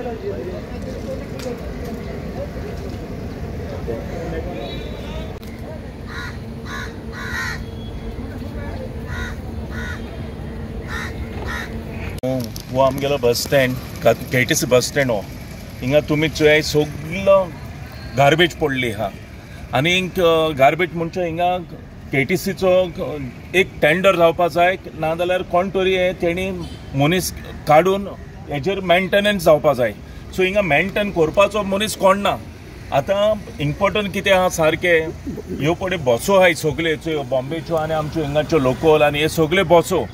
वो आमगेलो bus stand KTC bus stand हो हिंगा तुमी चोय सगलो गार्बेज पडली हा आनी गार्बेज म्हणजे हिंगा KTCचो एक टेंडर जावपा जाय नाजाल्यार कोण तरी तेणी मनीस काडून हेजेर मेंटेनन्स जावपा जाय सो हिंगा मेंटेन करपाचो मनीस कोण ना आतां इम्पॉर्टंट कितें आहा सारकें ह्यो पळय बसो आहाय सगल्यो बॉम्बेच्यो आनी आमच्यो हिंगाच्यो लोकल आनी हे सगळे बसो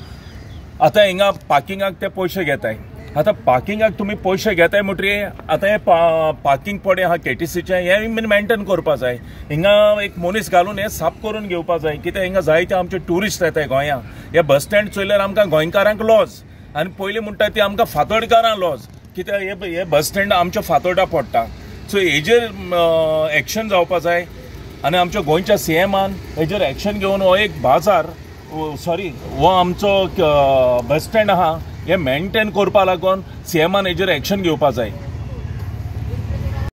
आतां हिंगा पार्किंगाक ते पयशे घेताय आतां पार्किंगाक तुमी पयशे घेताय म्हणटरी आतां हे पार्किंग पडे आहा KTCचें हें बीन मेंटेन करपा जाय हिंगा एक मनीस घालून हे साफ करून घेवपा जाय कित्याक हिंगा जायते आमचे ट्युरिस्ट येताय गोंया हे बस स्टँड चोयल्यार आमकां गोंयकारांक लॉस आनी पयलीं म्हणटा ती आमकां फातोडकारांक लॉस कित्याक हे बस स्टँड आमच्या फातोर्डा पडटा सो हेजेर एक्शन जावपा जाय आनी आमच्या गोंयच्या CMान हेजेर एक्शन घेवन हो एक बाजार हो आमचो बस स्टँड आहा हे मेंटेन करपा लागून CMान हेजेर एक्शन घेवपा जाय.